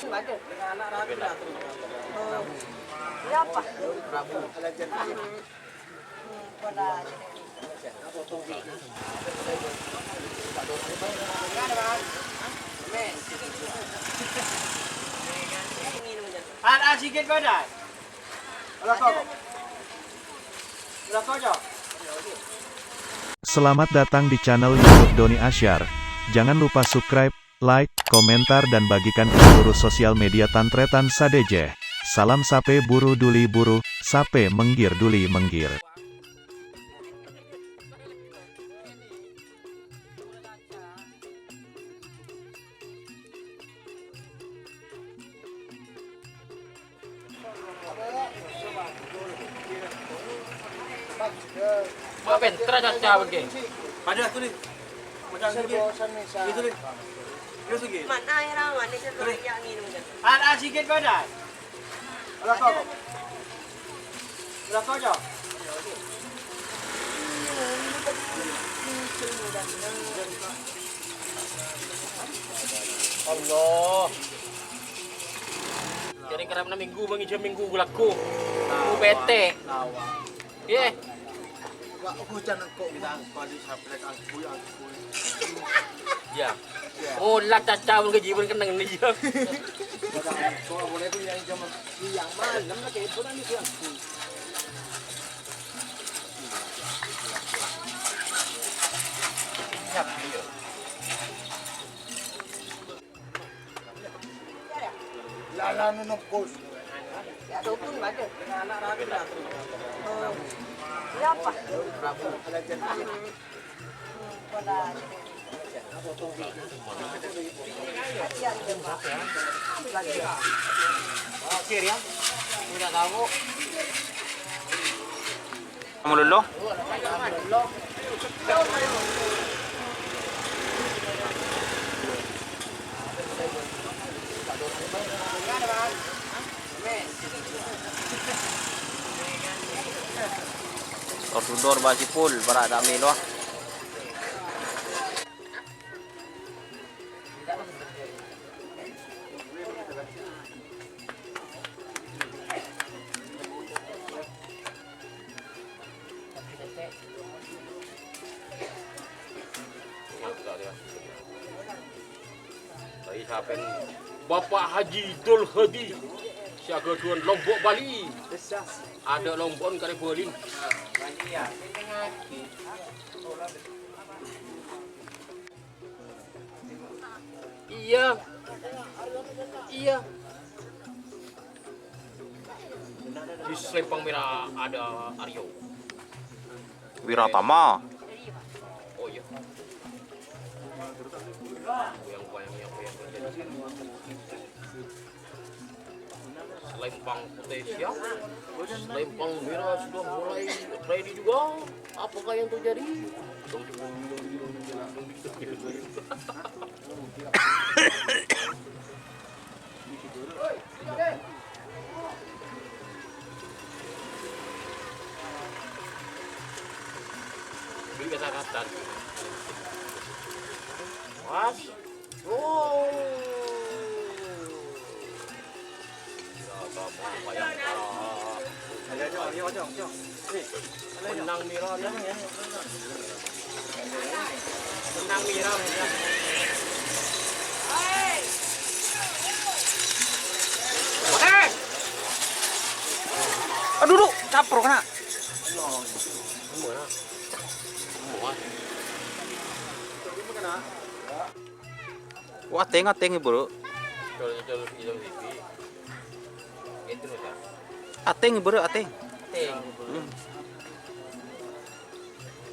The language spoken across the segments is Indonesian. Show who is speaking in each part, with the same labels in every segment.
Speaker 1: Anak rapi lah.
Speaker 2: Siapa?
Speaker 1: Rabu. Ada sikit kau dah. Kalau kau. Kalau kau jauh.
Speaker 3: Selamat datang di channel YouTube Doni Asyar. Jangan lupa subscribe, like, komentar dan bagikan ke seluruh sosial media Tantretan Sadejeh. Salam sape buru duli buru, sape menggir duli menggir.
Speaker 4: Maafin, terasa begini.
Speaker 1: Pada tu ni. Macam sikit. Itu ni. Itu sikit.
Speaker 2: Mana yang ramai ni sebelum yang ini macam.
Speaker 1: Ada sikit kau dah. Kalau kau. Kalau kau jauh.
Speaker 4: Allah. Jadi kerap na minggu bang ijam minggu gulaku. Ku bete. Ye.
Speaker 1: Hujan kau kita kali sampai aku.
Speaker 4: Ya. Oh, lah caca mun gaji mun kenang ni ya.
Speaker 1: Kau boleh pun yang jam yang malam nak ke bulan ni yang.
Speaker 4: Siap dia.
Speaker 1: Lala nunuk kos.
Speaker 2: Ya, tu pun baca.
Speaker 1: Anak rapi lah.
Speaker 2: Siapa?
Speaker 1: Rabu.
Speaker 4: Akhir ya. Tidak tahu. Kamu lolo? Ordudor basipul para dami loh. Saya sahabat Bapak Haji Dul Hadi siaga tuan Lombok Bali. Ada Lombok kali Berlin. Iya. Iya. Di Selempang Merah ada Aryo.
Speaker 5: Wiratama.
Speaker 4: Oh iya. Yang Selempang Putih siap. Selempang Merah sudah mulai ready juga. Apakah yang terjadi? Beli kata-kata. Was. Oh. Menang Mira ya. Menang Mira ya.
Speaker 5: Aduh, duh, caprok kena. Wah, ateng bro. Ateng bro, ateng.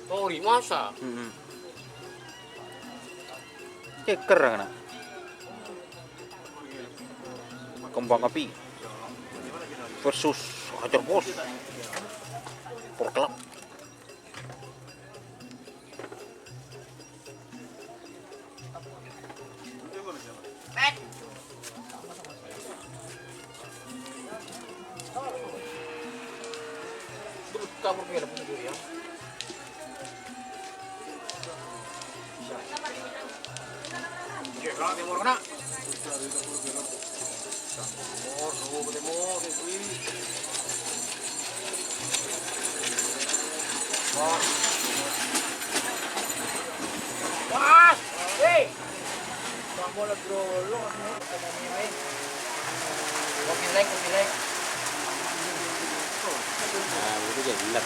Speaker 4: Tori masa.
Speaker 5: Keker kena. Kembang api versus hajar bos. Porklap.
Speaker 4: Kamu kira pun ya. Oke, kalau timur kena.
Speaker 1: Nunggu ke timur, Mas! Hei! Kamu lagi dulu, kopi lek.
Speaker 5: Nah, itu jadi lek.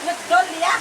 Speaker 2: Ngedol ya.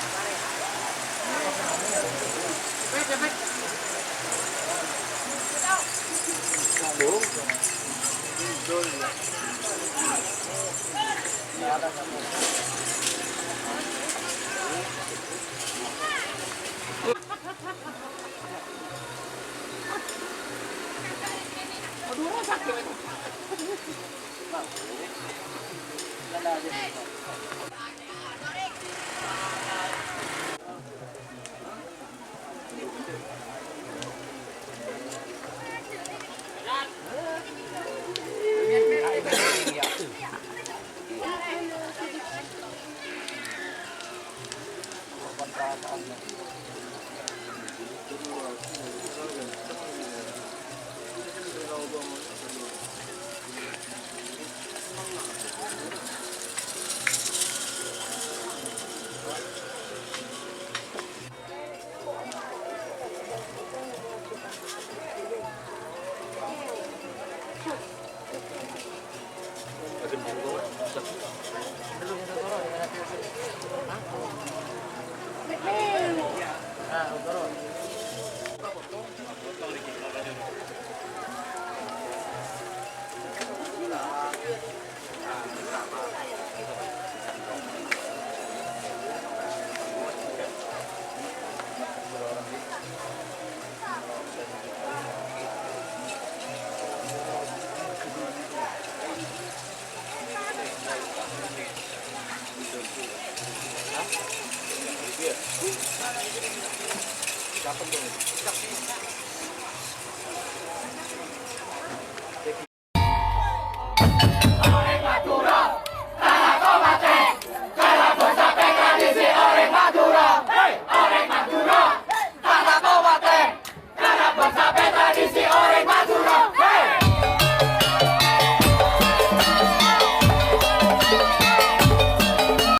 Speaker 1: Dapat dong.